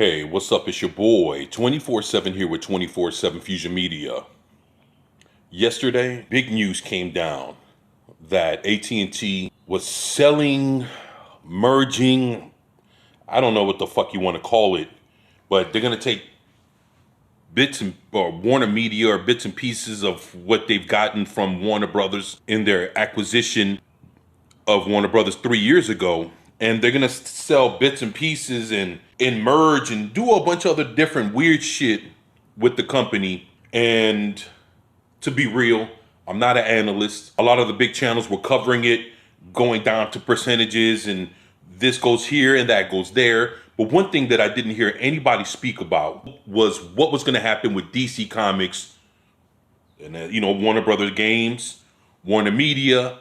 Hey, what's up? It's your boy, 24/7 here with 24/7 Fusion Media. Yesterday, big news came down that AT&T was selling, merging, I don't know what the fuck you want to call it, but they're going to take bits and or Warner Media or bits and pieces of what they've gotten from Warner Brothers in their acquisition of Warner Brothers 3 years ago, and they're gonna sell bits and pieces and merge and do a bunch of other different weird shit with the company. And to be real, I'm not an analyst. A lot of the big channels were covering it, going down to percentages, and this goes here and that goes there. But one thing that I didn't hear anybody speak about was what was going to happen with DC Comics and Warner Brothers Games, Warner Media,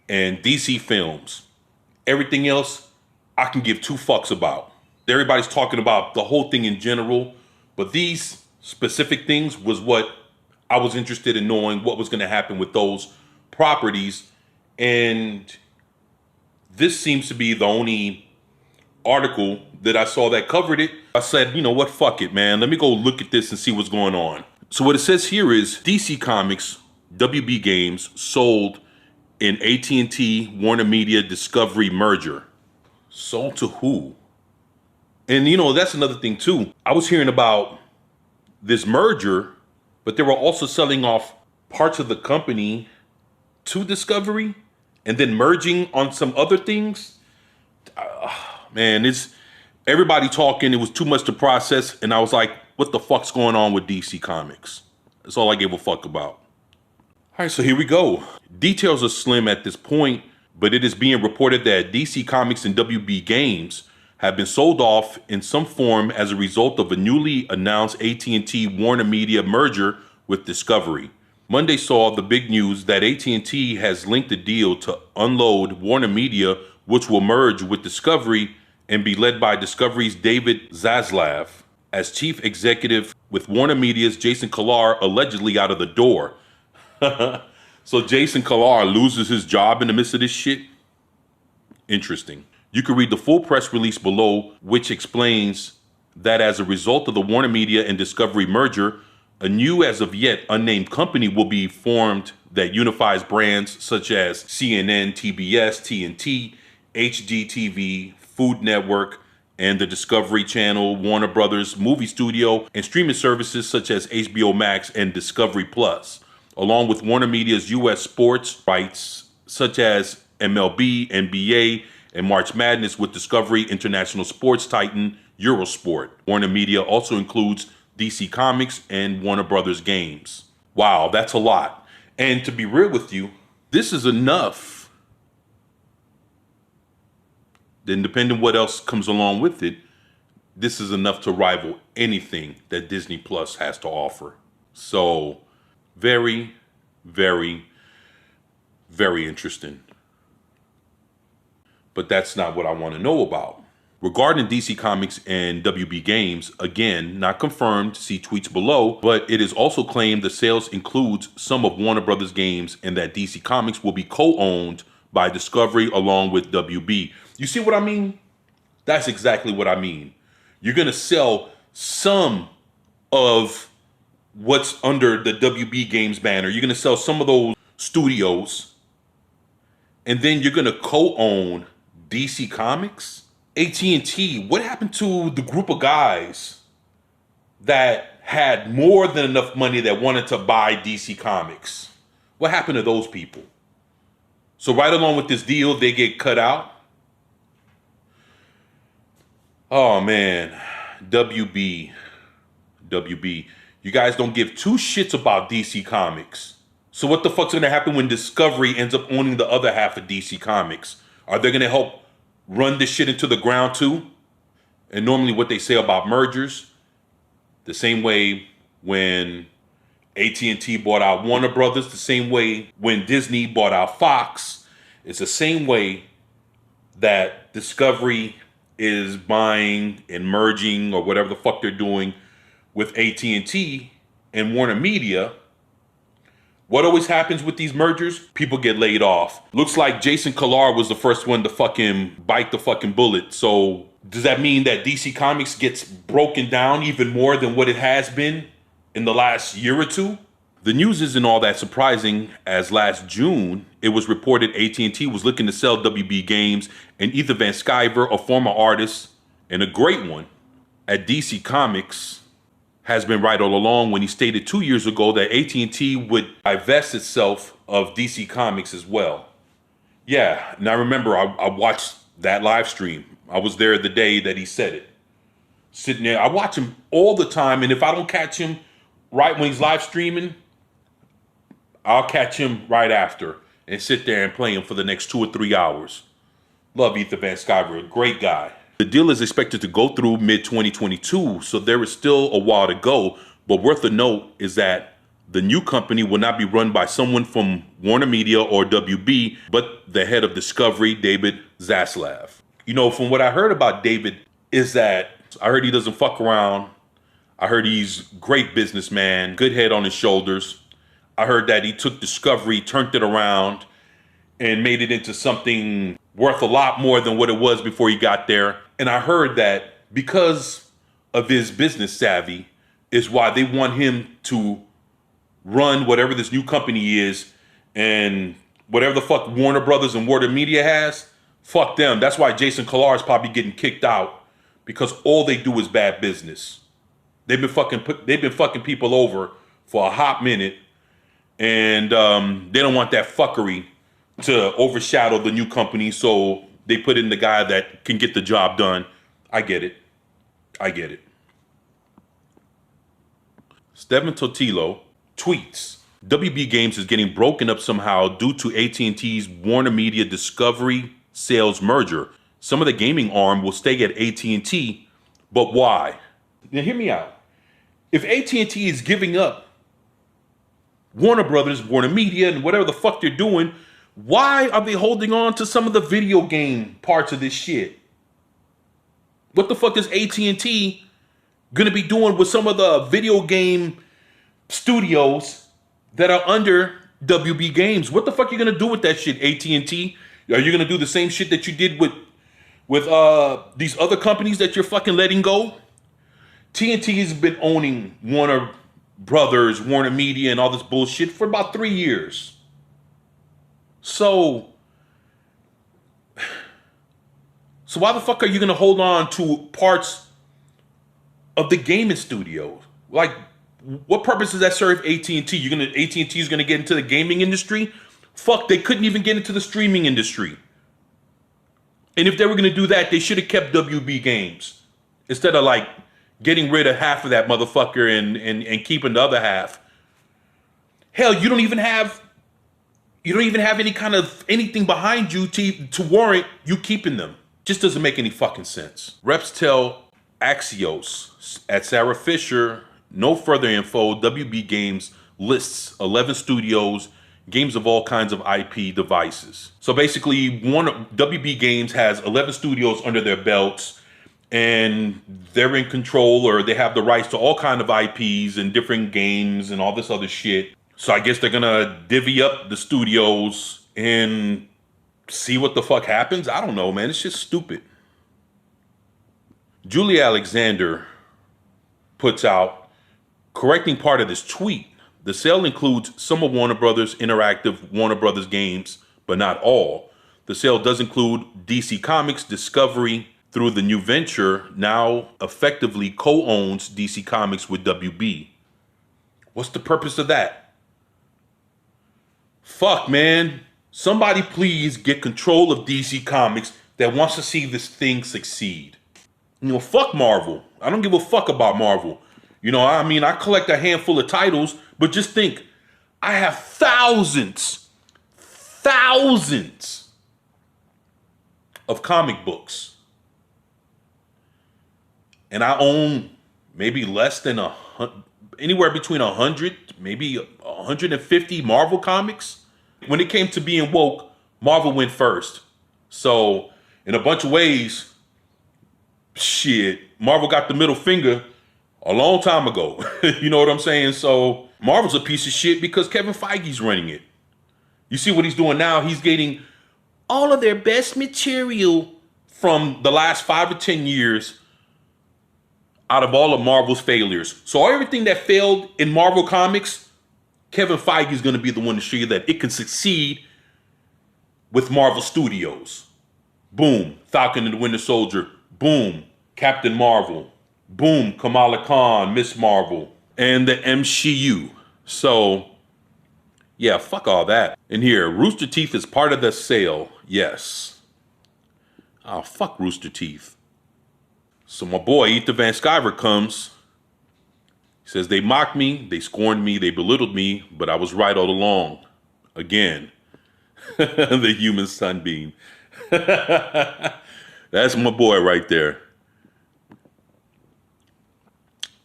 and DC Films. Everything else, I can give two fucks about. Everybody's talking about the whole thing in general, but these specific things was what I was interested in knowing what was going to happen with those properties. And this seems to be the only article that I saw that covered it. I said, you know what, fuck it, man. Let me go look at this and see what's going on. So what it says here is DC Comics, WB Games sold in AT&T Warner Media Discovery merger. Sold to who? And that's another thing too. I was hearing about this merger, but they were also selling off parts of the company to Discovery and then merging on some other things. Man, it's everybody talking. It was too much to process. And I was like, what the fuck's going on with DC Comics? That's all I gave a fuck about. All right, so here we go. Details are slim at this point, but it is being reported that DC Comics and WB Games have been sold off in some form as a result of a newly announced AT&T Warner Media merger with Discovery. Monday saw the big news that AT&T has linked a deal to unload Warner Media, which will merge with Discovery and be led by Discovery's David Zaslav as chief executive, with Warner Media's Jason Kilar allegedly out of the door. So Jason Kilar loses his job in the midst of this shit? Interesting. You can read the full press release below, which explains that as a result of the Warner Media and Discovery merger, a new, as of yet unnamed company will be formed that unifies brands such as CNN, TBS, TNT, HGTV, Food Network, and the Discovery Channel, Warner Brothers Movie Studio, and streaming services such as HBO Max and Discovery Plus, along with Warner Media's U.S. sports rights such as MLB, NBA, and March Madness with Discovery International Sports Titan Eurosport. Warner Media also includes DC Comics and Warner Brothers Games. Wow, that's a lot. And to be real with you, this is enough. Then depending what else comes along with it, this is enough to rival anything that Disney Plus has to offer. So very, very, very interesting. But that's not what I want to know about. Regarding DC Comics and WB Games, again, not confirmed, see tweets below, but it is also claimed the sales includes some of Warner Brothers Games and that DC Comics will be co-owned by Discovery along with WB. You see what I mean? That's exactly what I mean. You're going to sell some of what's under the WB Games banner. You're going to sell some of those studios, and then you're going to co-own DC Comics? AT&T, what happened to the group of guys that had more than enough money that wanted to buy DC Comics? What happened to those people? So right along with this deal, they get cut out? Oh man, WB. You guys don't give two shits about DC Comics. So what the fuck's gonna happen when Discovery ends up owning the other half of DC Comics? Are they gonna help run this shit into the ground too? And normally what they say about mergers, the same way when AT&T bought out Warner Brothers, the same way when Disney bought out Fox, it's the same way that Discovery is buying and merging or whatever the fuck they're doing with AT&T and Warner Media. What always happens with these mergers? People get laid off. Looks like Jason Kilar was the first one to fucking bite the fucking bullet. So does that mean that DC Comics gets broken down even more than what it has been in the last year or two? The news isn't all that surprising, as last June, it was reported AT&T was looking to sell WB Games, and Ethan Van Sciver, a former artist and a great one at DC Comics, has been right all along when he stated 2 years ago that AT&T would divest itself of DC Comics as well. Yeah, and I remember I watched that live stream. I was there the day that he said it. Sitting there, I watch him all the time, and if I don't catch him right when he's live streaming, I'll catch him right after and sit there and play him for the next 2 or 3 hours. Love Ethan Van Sciver, a great guy. The deal is expected to go through mid-2022, so there is still a while to go. But worth a note is that the new company will not be run by someone from Warner Media or WB, but the head of Discovery, David Zaslav. You know, from what I heard about David is that I heard he doesn't fuck around. I heard he's a great businessman, good head on his shoulders. I heard that he took Discovery, turned it around, and made it into something worth a lot more than what it was before he got there. And I heard that because of his business savvy is why they want him to run whatever this new company is, and whatever the fuck Warner Brothers and Warner Media has, fuck them. That's why Jason Kilar is probably getting kicked out, because all they do is bad business. They've been fucking people over for a hot minute, and they don't want that fuckery to overshadow the new company, so they put in the guy that can get the job done. I get it. I get it. Stephen Totilo tweets, WB Games is getting broken up somehow due to AT&T's Warner Media Discovery sales merger. Some of the gaming arm will stay at AT&T, but why? Now hear me out. If AT&T is giving up Warner Brothers, Warner Media, and whatever the fuck they're doing, why are they holding on to some of the video game parts of this shit? What the fuck is AT&T gonna be doing with some of the video game studios that are under WB Games? What the fuck are you gonna do with that shit, AT&T? Are you gonna do the same shit that you did with these other companies that you're fucking letting go? TNT has been owning Warner Brothers, Warner Media, and all this bullshit for about 3 years. So why the fuck are you gonna hold on to parts of the gaming studios? Like, what purpose does that serve AT&T? AT&T is gonna get into the gaming industry? Fuck, they couldn't even get into the streaming industry. And if they were gonna do that, they should have kept WB Games instead of like getting rid of half of that motherfucker and keeping the other half. Hell, you don't even have any kind of anything behind you to warrant you keeping them. Just doesn't make any fucking sense. Reps tell Axios at Sarah Fisher, no further info. WB Games lists 11 studios, games of all kinds of IP devices. So basically, WB Games has 11 studios under their belts, and they're in control, or they have the rights to all kind of IPs and different games and all this other shit. So I guess they're gonna divvy up the studios and see what the fuck happens. I don't know, man. It's just stupid. Julie Alexander puts out, correcting part of this tweet, the sale includes some of Warner Brothers Interactive Warner Brothers games, but not all. The sale does include DC Comics. Discovery, through the new venture, now effectively co-owns DC Comics with WB. What's the purpose of that? Fuck, man. Somebody please get control of DC Comics that wants to see this thing succeed. You know, fuck Marvel. I don't give a fuck about Marvel. You know, I mean, I collect a handful of titles, but just think, I have thousands of comic books. And I own maybe less than anywhere between 100, maybe 150 Marvel comics. When it came to being woke, Marvel went first. So in a bunch of ways, shit, Marvel got the middle finger a long time ago. You know what I'm saying? So Marvel's a piece of shit because Kevin Feige's running it. You see what he's doing now? He's getting all of their best material from the last 5 or 10 years out of all of Marvel's failures. So everything that failed in Marvel Comics, Kevin Feige is going to be the one to show you that it can succeed with Marvel Studios. Boom, Falcon and the Winter Soldier. Boom, Captain Marvel. Boom, Kamala Khan, Miss Marvel. And the MCU. So, yeah, fuck all that. And here, Rooster Teeth is part of the sale. Yes. Oh, fuck Rooster Teeth. So my boy, Ethan Van Sciver, comes. He says, they mocked me, they scorned me, they belittled me, but I was right all along. Again. The human sunbeam. That's my boy right there.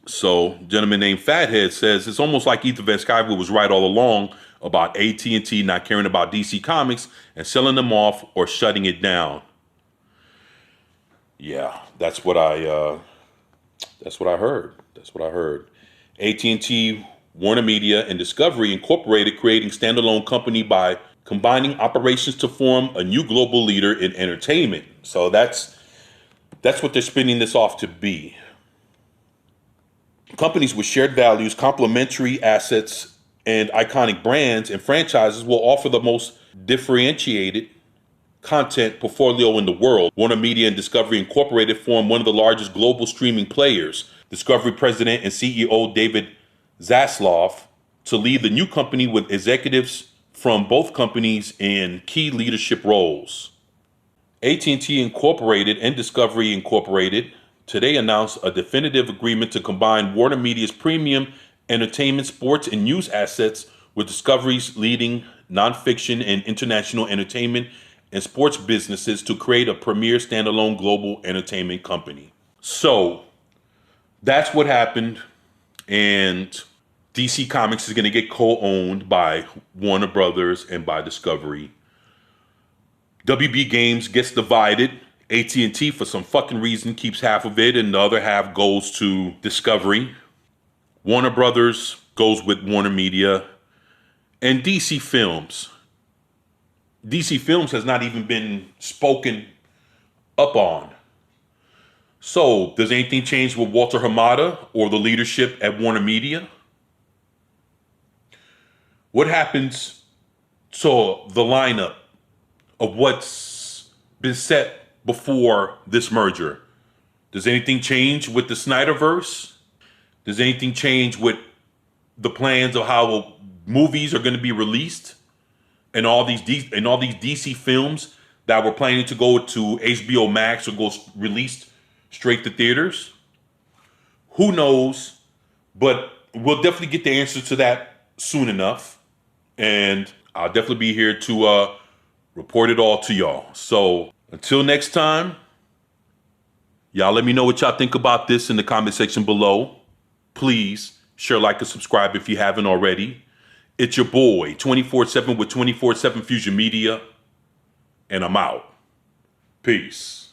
So, a gentleman named Fathead says, it's almost like Ethan Van Sciver was right all along about AT&T not caring about DC Comics and selling them off or shutting it down. Yeah, that's what I heard. That's what I heard. AT&T, Warner Media, and Discovery Incorporated creating standalone company by combining operations to form a new global leader in entertainment. So that's what they're spinning this off to be. Companies with shared values, complementary assets, and iconic brands and franchises will offer the most differentiated content portfolio in the world. Warner Media and Discovery Incorporated form one of the largest global streaming players. Discovery President and CEO David Zaslav to lead the new company with executives from both companies in key leadership roles. AT&T Incorporated and Discovery Incorporated today announced a definitive agreement to combine Warner Media's premium entertainment, sports, and news assets with Discovery's leading nonfiction and international entertainment and sports businesses to create a premier standalone global entertainment company. So that's what happened, and DC Comics is going to get co-owned by Warner Brothers and by Discovery. WB Games gets divided. AT&T, for some fucking reason, keeps half of it, and the other half goes to Discovery. Warner Brothers goes with Warner Media. And DC Films. DC Films has not even been spoken up on. So, does anything change with Walter Hamada or the leadership at Warner Media? What happens to the lineup of what's been set before this merger? Does anything change with the Snyderverse? Does anything change with the plans of how movies are going to be released? And all these DC films that were planning to go to HBO Max or go released straight to theaters? Who knows? But we'll definitely get the answer to that soon enough. And I'll definitely be here to report it all to y'all. So until next time, y'all let me know what y'all think about this in the comment section below. Please share, like, and subscribe if you haven't already. It's your boy, 24/7 with 24/7 Fusion Media, and I'm out. Peace.